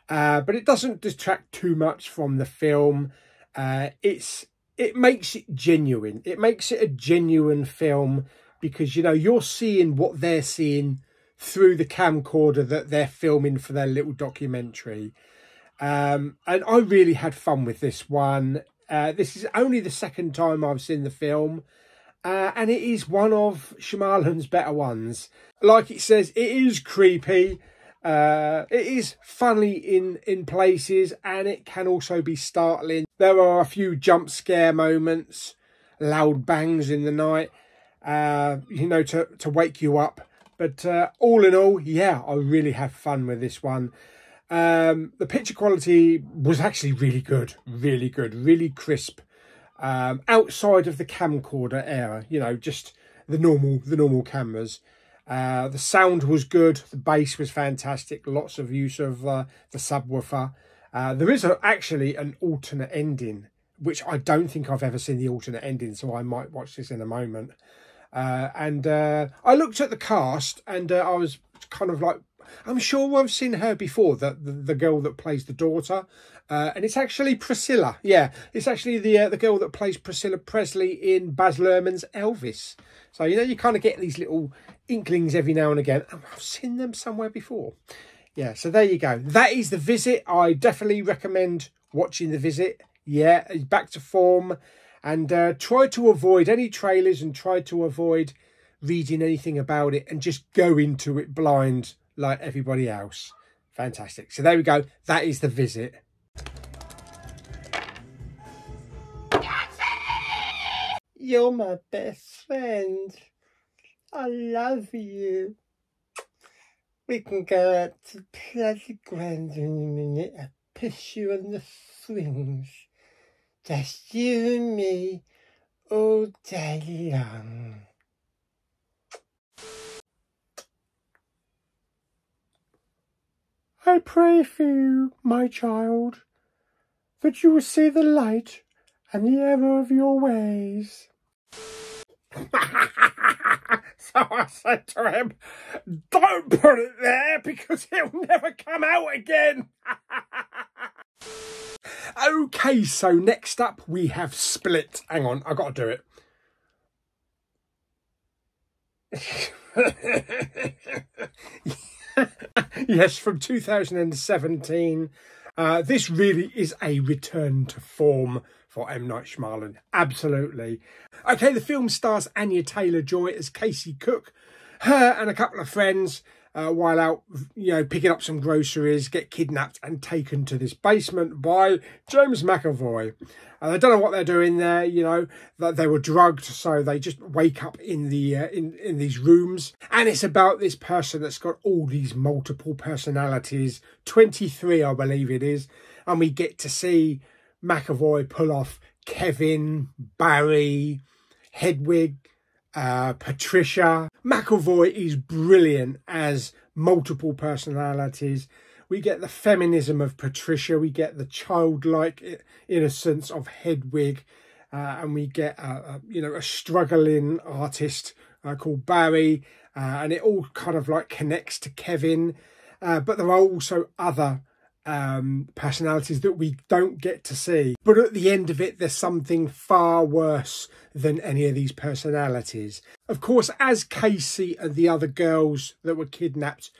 But it doesn't detract too much from the film. It makes it genuine. It makes it a genuine film because, you know, you're seeing what they're seeing through the camcorder that they're filming for their little documentary. And I really had fun with this one. This is only the second time I've seen the film. And it is one of Shyamalan's better ones. Like it says, it is creepy. It is funny in places, and it can also be startling. There are a few jump scare moments, loud bangs in the night, you know, to wake you up. But all in all, yeah, I really have fun with this one. The picture quality was actually really good, really crisp. Outside of the camcorder era, you know, just the normal cameras. The sound was good. The bass was fantastic. Lots of use of the subwoofer. There is actually an alternate ending, which I don't think I've ever seen the alternate ending, so I might watch this in a moment. And I looked at the cast, and I was kind of like, I'm sure I've seen her before, the girl that plays the daughter. And it's actually Priscilla. Yeah, it's actually the girl that plays Priscilla Presley in Baz Luhrmann's Elvis. So, you know, you kind of get these little inklings every now and again. Oh, I've seen them somewhere before. Yeah, so there you go. That is The Visit. I definitely recommend watching The Visit. Yeah, it's back to form. And try to avoid any trailers and try to avoid reading anything about it and just go into it blind like everybody else. Fantastic. So there we go. That is The Visit. You're my best friend. I love you. We can go out to playground in a minute. I'll push you on the swings. Just you and me all day long. I pray for you, my child, that you will see the light and the error of your ways. So I said to him, don't put it there because it'll never come out again. Okay, so next up we have Split. Hang on, I've got to do it. Yes, from 2017. This really is a return to form for M. Night Shyamalan. Absolutely. Okay, the film stars Anya Taylor-Joy as Casey Cook. Her and a couple of friends, while out, you know, picking up some groceries, get kidnapped and taken to this basement by James McAvoy. They don't know what they're doing there, you know, that they were drugged, so they just wake up in the in these rooms. And it's about this person that's got all these multiple personalities, 23, I believe it is. And we get to see McAvoy pull off Kevin, Barry, Hedwig, Patricia. McAvoy is brilliant as multiple personalities. We get the feminism of Patricia, we get the childlike innocence of Hedwig, and we get you know, a struggling artist called Barry, and it all kind of like connects to Kevin. But there are also other personalities that we don't get to see. But at the end of it, there's something far worse than any of these personalities. Of course, as Casey and the other girls that were kidnapped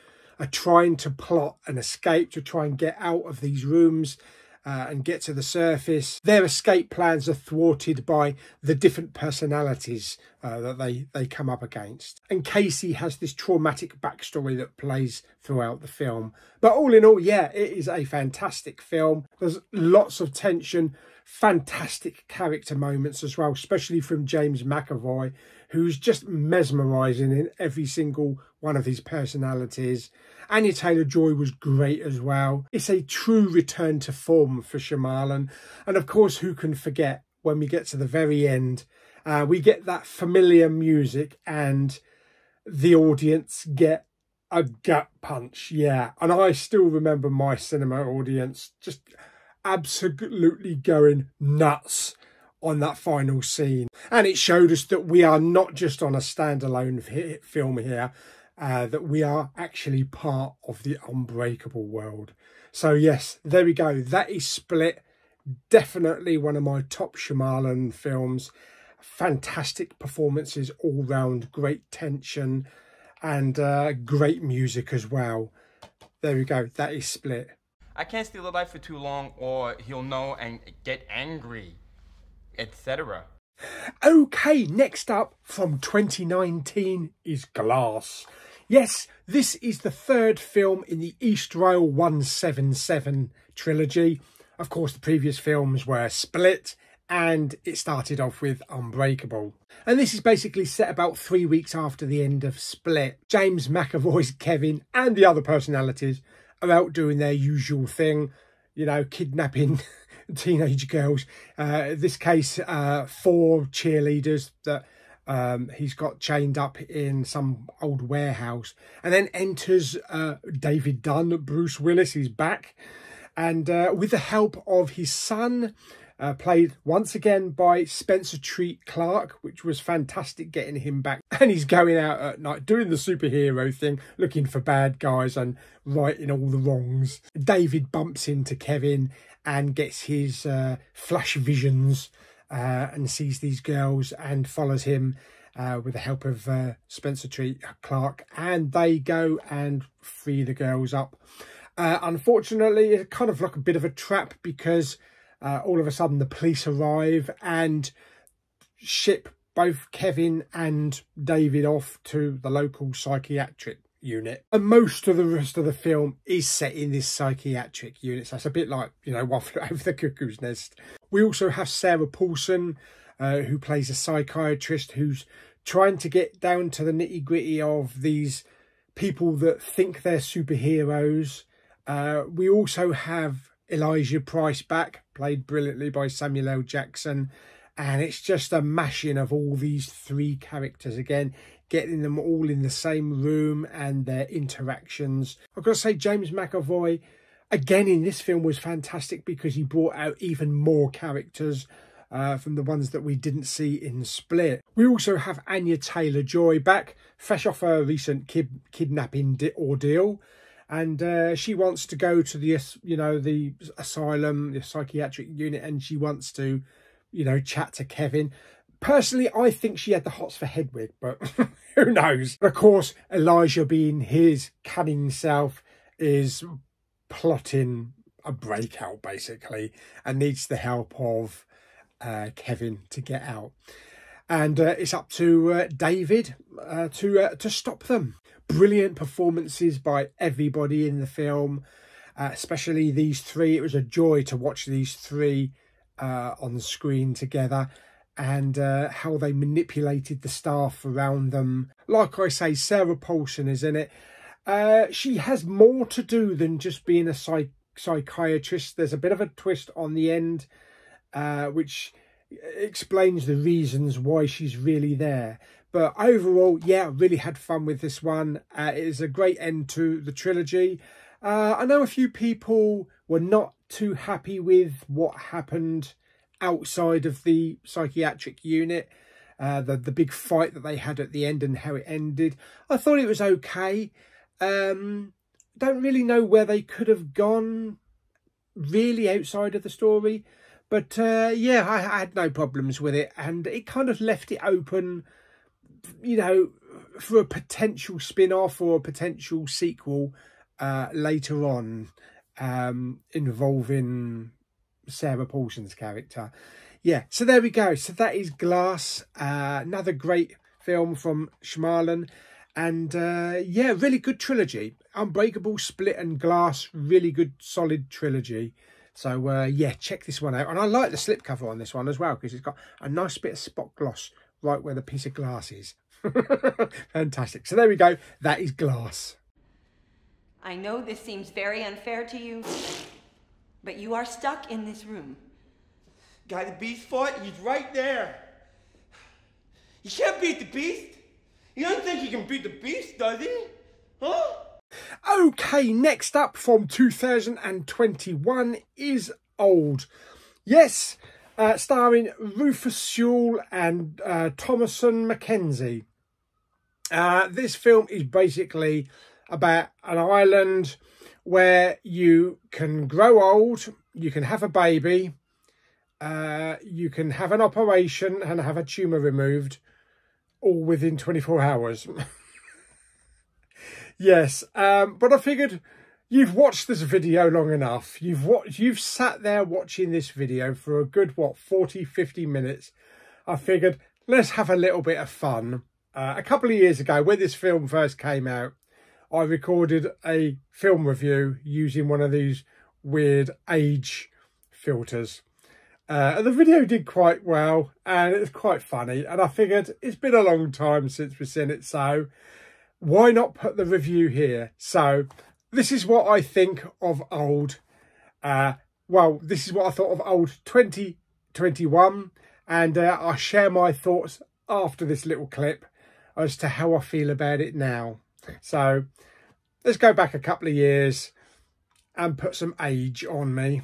are trying to plot an escape to try and get out of these rooms, and get to the surface, their escape plans are thwarted by the different personalities that they come up against. And Casey has this traumatic backstory that plays throughout the film. But all in all, yeah, it is a fantastic film. There's lots of tension, fantastic character moments as well, especially from James McAvoy, who's just mesmerising in every single one of his personalities. Anya Taylor-Joy was great as well. It's a true return to form for Shyamalan. And of course, who can forget when we get to the very end, we get that familiar music and the audience get a gut punch. Yeah, and I still remember my cinema audience just absolutely going nuts on that final scene. And it showed us that we are not just on a standalone film here, that we are actually part of the unbreakable world. So yes, there we go. That is Split. Definitely one of my top Shyamalan films. Fantastic performances all round, great tension, and great music as well. There we go. That is Split. I can't steal a light for too long or he'll know and get angry, etc. Okay, next up from 2019 is Glass. Yes, this is the third film in the East Rail 177 trilogy. Of course, the previous films were Split, and it started off with Unbreakable. And this is basically set about 3 weeks after the end of Split. James McAvoy's Kevin and the other personalities are out doing their usual thing, you know, kidnapping teenage girls. In this case, 4 cheerleaders that he's got chained up in some old warehouse. And then enters David Dunn, Bruce Willis, he's back. And with the help of his son, played once again by Spencer Treat Clark, which was fantastic getting him back. And he's going out at night doing the superhero thing, looking for bad guys and righting all the wrongs. David bumps into Kevin and gets his flash visions and sees these girls and follows him with the help of Spencer Treat Clark. And they go and free the girls up. Unfortunately, it's kind of like a bit of a trap because all of a sudden the police arrive and ship both Kevin and David off to the local psychiatric unit. And most of the rest of the film is set in this psychiatric unit. So it's a bit like, you know, One Flew Over the Cuckoo's Nest. We also have Sarah Paulson, who plays a psychiatrist who's trying to get down to the nitty gritty of these people that think they're superheroes. We also have Elijah Price back, played brilliantly by Samuel L. Jackson. And it's just a mashing of all these 3 characters again, getting them all in the same room and their interactions. I've got to say, James McAvoy, again in this film, was fantastic because he brought out even more characters from the ones that we didn't see in Split. We also have Anya Taylor-Joy back, fresh off her recent kidnapping ordeal. And she wants to go to the, you know, the asylum, the psychiatric unit, and she wants to, you know, chat to Kevin. Personally, I think she had the hots for Hedwig, but who knows? But of course, Elijah, being his cunning self, is plotting a breakout, basically, and needs the help of Kevin to get out. And it's up to David to stop them. Brilliant performances by everybody in the film, especially these 3. It was a joy to watch these 3 on the screen together, and how they manipulated the staff around them. Like I say, Sarah Paulson is in it. She has more to do than just being a psychiatrist. There's a bit of a twist on the end, which explains the reasons why she's really there. But overall, yeah, really had fun with this one. It is a great end to the trilogy. I know a few people were not too happy with what happened outside of the psychiatric unit. The big fight that they had at the end and how it ended. I thought it was okay. Don't really know where they could have gone really outside of the story. But yeah, I had no problems with it. And it kind of left it open, you know, for a potential spin-off or a potential sequel later on, involving Sarah Paulson's character. Yeah, so there we go. So that is Glass, another great film from Shyamalan. And yeah, really good trilogy. Unbreakable, Split and Glass, really good solid trilogy. So yeah, check this one out. And I like the slipcover on this one as well, because it's got a nice bit of spot gloss right where the piece of glass is. Fantastic. So there we go. That is Glass. I know this seems very unfair to you, but you are stuck in this room. Guy the beast fought? He's right there. You can't beat the beast. You don't think you can beat the beast, does he? Huh? Okay, next up from 2021 is Old. Yes, starring Rufus Sewell and Thomasin McKenzie. This film is basically about an island where you can grow old, you can have a baby, you can have an operation and have a tumour removed, all within 24 hours. Yes, but I figured you've watched this video long enough. You've sat there watching this video for a good, 40-50 minutes. I figured, let's have a little bit of fun. A couple of years ago, when this film first came out, I recorded a film review using one of these weird age filters. The video did quite well, and it's quite funny. And I figured it's been a long time since we've seen it, so why not put the review here? So this is what I think of Old. Well, this is what I thought of Old 2021, and I'll share my thoughts after this little clip as to how I feel about it now. So let's go back a couple of years and put some age on me.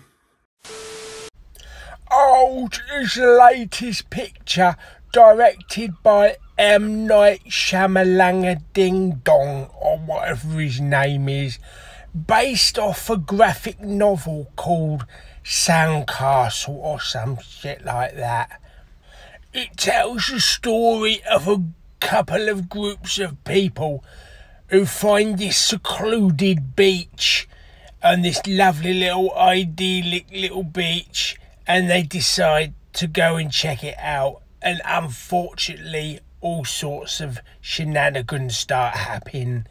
Old is the latest picture directed by M. Night Shyamalan Ding Dong, or whatever his name is, based off a graphic novel called Sandcastle or some shit like that. It tells the story of a couple of groups of people who find this secluded beach on this lovely little idyllic little beach, and they decide to go and check it out, and unfortunately all sorts of shenanigans start happening.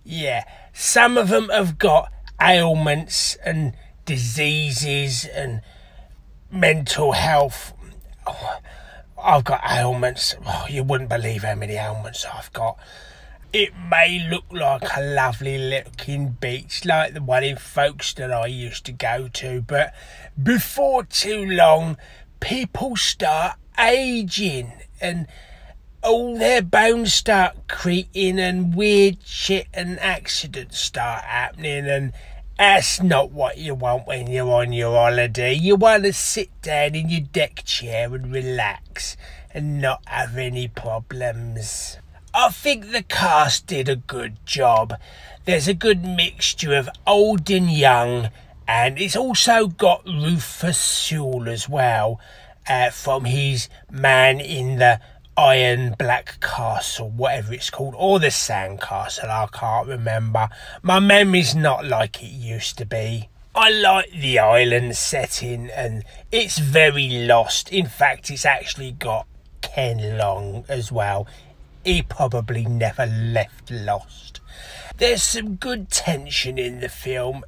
Yeah, some of them have got ailments and diseases and mental health. Oh, I've got ailments. Oh, you wouldn't believe how many ailments I've got. It may look like a lovely looking beach like the one in Folkestone I used to go to, but before too long people start aging and all their bones start creaking and weird shit and accidents start happening, and that's not what you want when you're on your holiday. You want to sit down in your deck chair and relax and not have any problems. I think the cast did a good job. There's a good mixture of old and young, and it's also got Rufus Sewell as well, from his Man in the Iron Black Castle, whatever it's called, or the Sand Castle, I can't remember. My memory's not like it used to be. I like the island setting, and it's very Lost. In fact, it's actually got Ken Long as well. He probably never left Lost. There's some good tension in the film,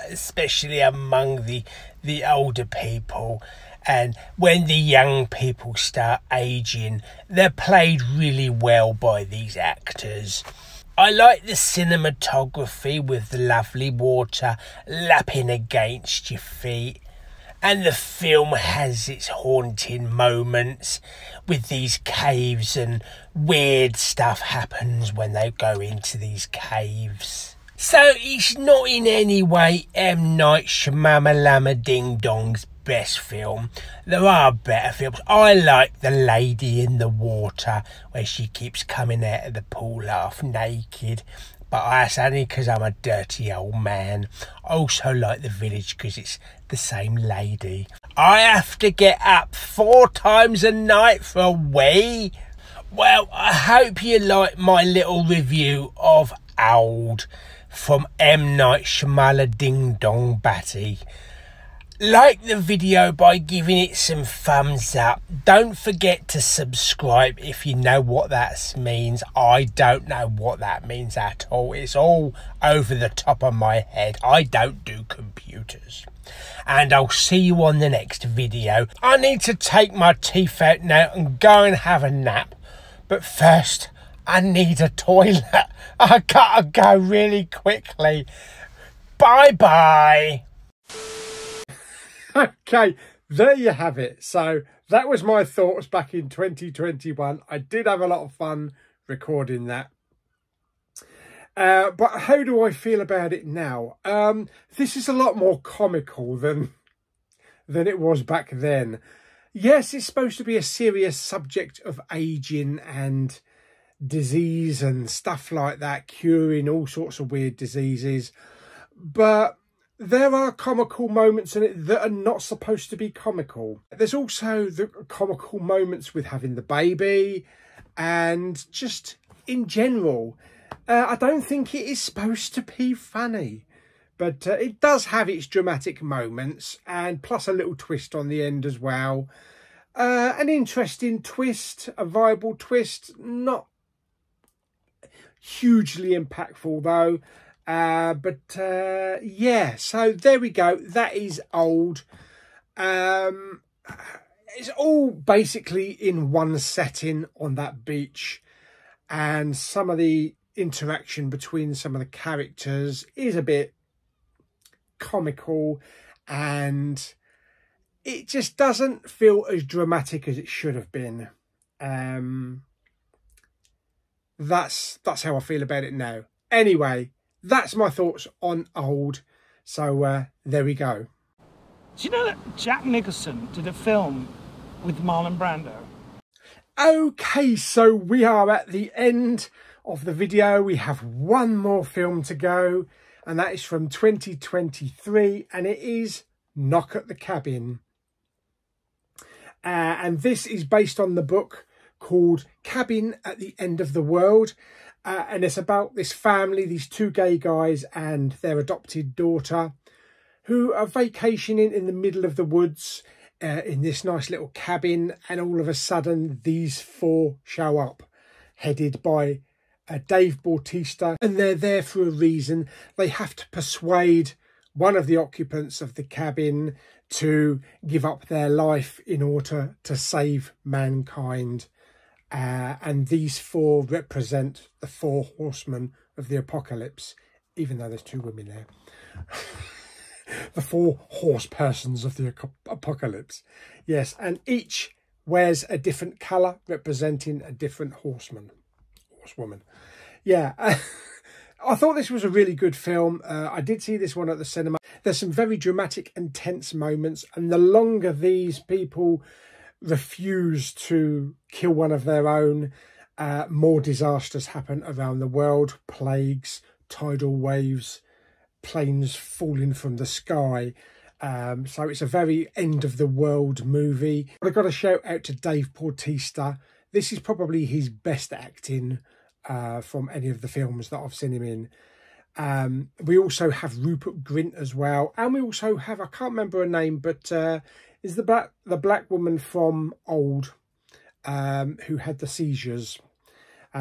especially among the older people. And when the young people start aging, they're played really well by these actors. I like the cinematography with the lovely water lapping against your feet. And the film has its haunting moments with these caves, and weird stuff happens when they go into these caves. So it's not in any way M. Night Shyamalan Ding Dong's best film. There are better films. I like The Lady in the Water, where she keeps coming out of the pool half naked. But that's only because I'm a dirty old man. I also like The Village because it's the same lady. I have to get up 4 times a night for a wee. Well, I hope you like my little review of Old from M. Night Shyamalan Ding Dong Batty. like the video by giving it some thumbs up. Don't forget to subscribe if you know what that means. I don't know what that means at all. It's all over the top of my head. I don't do computers. And I'll see you on the next video. I need to take my teeth out now and go and have a nap. But first, I need a toilet. I gotta go really quickly. Bye-bye. Okay, there you have it. So that was my thoughts back in 2021. I did have a lot of fun recording that. But how do I feel about it now? This is a lot more comical than it was back then. Yes, it's supposed to be a serious subject of aging and disease and stuff like that, curing all sorts of weird diseases. But there are comical moments in it that are not supposed to be comical. There's also the comical moments with having the baby and just in general. I don't think it is supposed to be funny, but it does have its dramatic moments, and plus a little twist on the end as well. An interesting twist, a viable twist, not hugely impactful though. Yeah, so there we go. That is Old. It's all basically in one setting on that beach, and some of the interaction between some of the characters is a bit comical, and it just doesn't feel as dramatic as it should have been. That's how I feel about it now. Anyway, that's my thoughts on Old. So there we go. Do you know that Jack Nicholson did a film with Marlon Brando? Okay, so we are at the end of the video. We have one more film to go, and that is from 2023, and it is Knock at the Cabin. And this is based on the book called Cabin at the End of the World. And it's about this family, these two gay guys and their adopted daughter, who are vacationing in the middle of the woods in this nice little cabin. And all of a sudden, these four show up, headed by Dave Bautista. And they're there for a reason. They have to persuade one of the occupants of the cabin to give up their life in order to save mankind. And these four represent the four horsemen of the apocalypse, even though there's two women there. The four horse persons of the apocalypse. Yes, and each wears a different colour, representing a different horsewoman. Yeah, I thought this was a really good film. I did see this one at the cinema. There's some very dramatic and tense moments, and the longer these people refuse to kill one of their own, more disasters happen around the world. Plagues, tidal waves, planes falling from the sky. So it's a very end of the world movie. But I've got to shout out to Dave Bautista. This is probably his best acting from any of the films that I've seen him in. We also have Rupert Grint as well, and we also have, I can't remember her name, but is the black woman from Old, who had the seizures.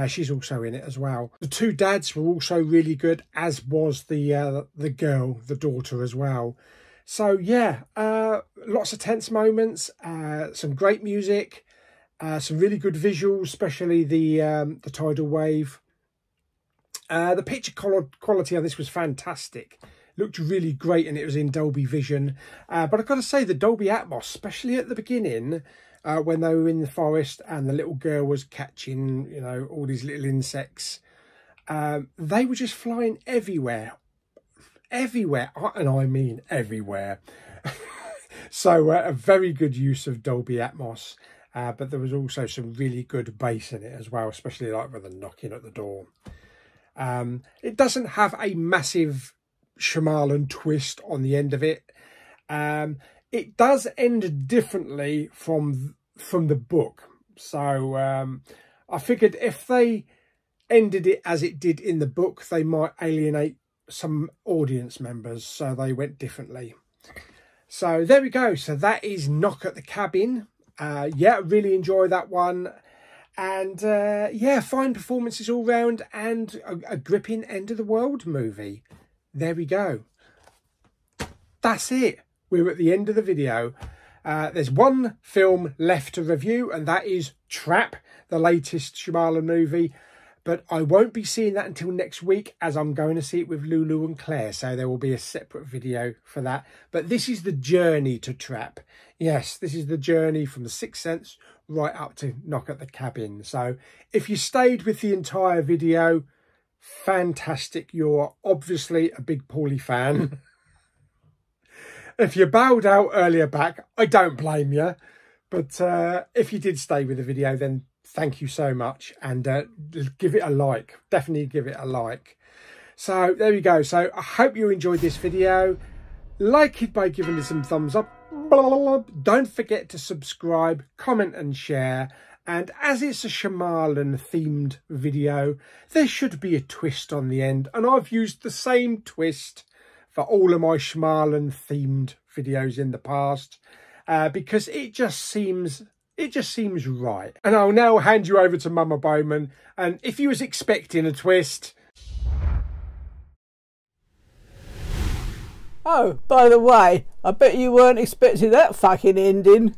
She's also in it as well. The two dads were also really good, as was the girl, the daughter as well. So yeah, lots of tense moments, some great music, some really good visuals, especially the tidal wave. The picture quality of this was fantastic. Looked really great, and it was in Dolby Vision. But I've got to say, the Dolby Atmos, especially at the beginning, when they were in the forest and the little girl was catching, you know, all these little insects, they were just flying everywhere. Everywhere, and I mean everywhere. So a very good use of Dolby Atmos. But there was also some really good bass in it as well, especially like with the knocking at the door. It doesn't have a massive Shyamalan twist on the end of it. It does end differently from the book. So I figured if they ended it as it did in the book, they might alienate some audience members, so they went differently. So there we go. So that is Knock at the Cabin. Yeah, really enjoy that one. And yeah, fine performances all round and a gripping end of the world movie. There we go. That's it. We're at the end of the video. There's one film left to review, and that is Trap, the latest Shyamalan movie. But I won't be seeing that until next week, as I'm going to see it with Lulu and Claire. So there will be a separate video for that. But this is the journey to Trap. Yes, this is the journey from The Sixth Sense right up to Knock at the Cabin. So if you stayed with the entire video, fantastic. You're obviously a Big Pauly fan. If you bowed out earlier back, I don't blame you. But if you did stay with the video, then thank you so much. And give it a like. Definitely give it a like. So there we go. So I hope you enjoyed this video. Like it by giving it some thumbs up. Don't forget to subscribe, comment and share. And as it's a Shyamalan themed video, there should be a twist on the end. And I've used the same twist for all of my Shyamalan themed videos in the past, because it just seems right. And I'll now hand you over to Mama Bowman. And if you was expecting a twist... Oh, by the way, I bet you weren't expecting that fucking ending.